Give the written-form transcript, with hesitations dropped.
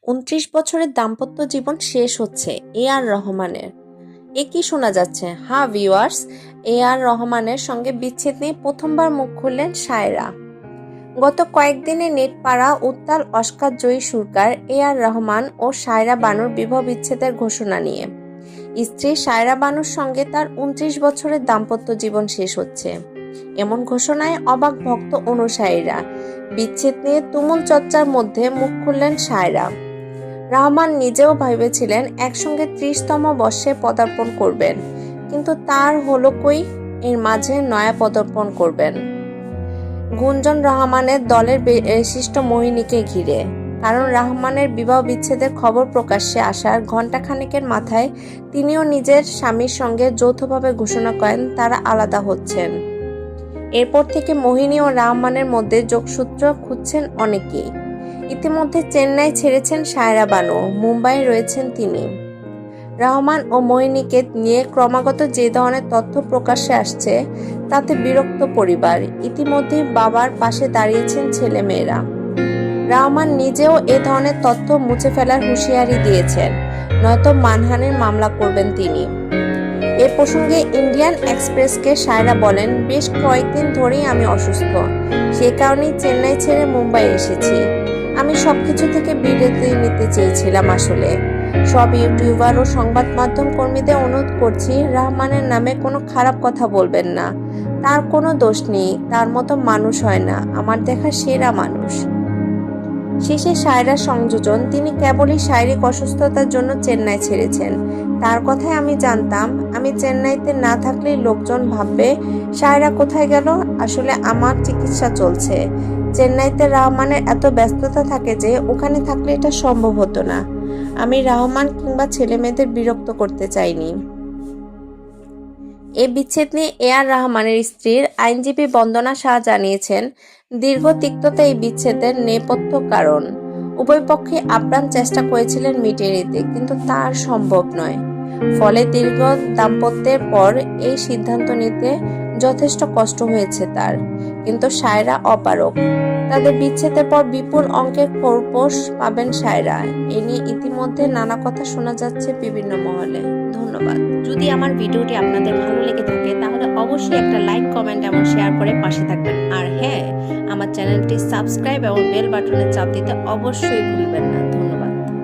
29 বছরের দাম্পত্য জীবন শেষ হচ্ছে এ আর রহমানের। কি শোনা যাচ্ছে? হ্যাঁ ভিউয়ার্স, এ আর রহমানের সঙ্গে বিচ্ছেদ নিয়ে প্রথমবার মুখ খুললেন সায়রা। গত কয়েকদিনে নেট পাড়া উত্তাল অস্কার জয়ী সুরকার এ আর রহমান ও সায়রা বানুর বিবাহ বিচ্ছেদের ঘোষণা নিয়ে। স্ত্রী সায়রা বানুর সঙ্গে তার 29 বছরের দাম্পত্য জীবন শেষ হচ্ছে, এমন ঘোষণায় অবাক ভক্ত অনুসারীরা। বিচ্ছেদ নিয়ে তুমুল চর্চার মধ্যে মুখ খুললেন সায়রা। রহমান নিজেও ভেবেছিলেন একসঙ্গে 30তম বর্ষে পদার্পণ করবেন, কিন্তু তার হলো কই, এর মাঝে নয়া পদার্পণ করবেন। গুঞ্জন রহমানের দলের বিশিষ্ট মোহিনীকে ঘিরে, কারণ রহমানের বিবাহ বিচ্ছেদের খবর প্রকাশ্যে আসার ঘণ্টাখানেকের মাথায় তিনিও নিজের স্বামীর সঙ্গে যৌথভাবে ঘোষণা করেন তারা আলাদা হচ্ছেন। এরপর থেকে মোহিনী ও রহমানের মধ্যে যোগসূত্র খুঁজছেন অনেকেই। ইতিমধ্যে চেন্নাই ছেড়েছেন সায়রা বানু, মুম্বাইয়ে রয়েছেন তিনি। রহমান ও মোহিনীকে নিয়ে ক্রমাগত যে ধরনের তথ্য প্রকাশ্যে আসছে তাতে বিরক্ত পরিবার। ইতিমধ্যেই বাবার পাশে দাঁড়িয়েছেন ছেলেমেয়েরা। রহমান নিজেও এ ধরনের তথ্য মুছে ফেলার হুঁশিয়ারি দিয়েছেন, নয়তো মানহানির মামলা করবেন তিনি। এ প্রসঙ্গে ইন্ডিয়ান এক্সপ্রেসকে সায়রা বলেন, বেশ কয়েকদিন ধরেই আমি অসুস্থ, সে কারণেই চেন্নাই ছেড়ে মুম্বাই এসেছি। আমি সবকিছু থেকে বিরতি নিতে চেয়েছিলাম। আসলে সব ইউটিউবার ও সংবাদ মাধ্যম কর্মীদের অনুরোধ করছি, রহমানের নামে কোনো খারাপ কথা বলবেন না। তার কোনো দোষ নেই, তার মতো মানুষ হয় না, আমার দেখা সেরা মানুষ। শেষে সায়রার সংযোজন, তিনি কেবলই শারীরিক অসুস্থতার জন্য চেন্নাই ছেড়েছেন। তার কথায় আমি জানতাম, আমি চেন্নাইতে না থাকলেই লোকজন ভাববে সায়রা কোথায় গেল। আসলে আমার চিকিৎসা চলছে। চেন্নাইতে রহমানের এত ব্যস্ততা থাকে যে ওখানে থাকলে এটা সম্ভব হতো না। আমি রহমান কিংবা ছেলেমেয়েদের বিরক্ত করতে চাইনি। এ বিচ্ছেদ নিয়ে এ আর রহমানের স্ত্রীর আইনজীবী বন্দনা শাহ জানিয়েছেন, দীর্ঘ তিক্ততা এই বিচ্ছেদের নেপথ্য কারণ। উভয় পক্ষে আপ্রাণ চেষ্টা করেছিলেন মিটিয়ে নিতে, কিন্তু তা আর সম্ভব নয়। ফলে দীর্ঘ দাম্পত্যের পর এই সিদ্ধান্ত নিতে যথেষ্ট কষ্ট হয়েছে তার। কিন্তু সায়রা অপারগ। তাদের বিচ্ছেদের পর বিপুল অঙ্কের খোরপোশ পাবেন সায়রা। এ নিয়ে ইতিমধ্যে নানা কথা শোনা যাচ্ছে বিভিন্ন মহলে। ধন্যবাদ। যদি আমার ভিডিওটি আপনাদের ভালো লেগে থাকে তাহলে অবশ্যই একটা লাইক, কমেন্ট এবং শেয়ার করে পাশে থাকবেন। আর হ্যাঁ, আমার চ্যানেলটি সাবস্ক্রাইব এবং বেল বাটনে চাপ দিতে অবশ্যই ভুলবেন না। ধন্যবাদ।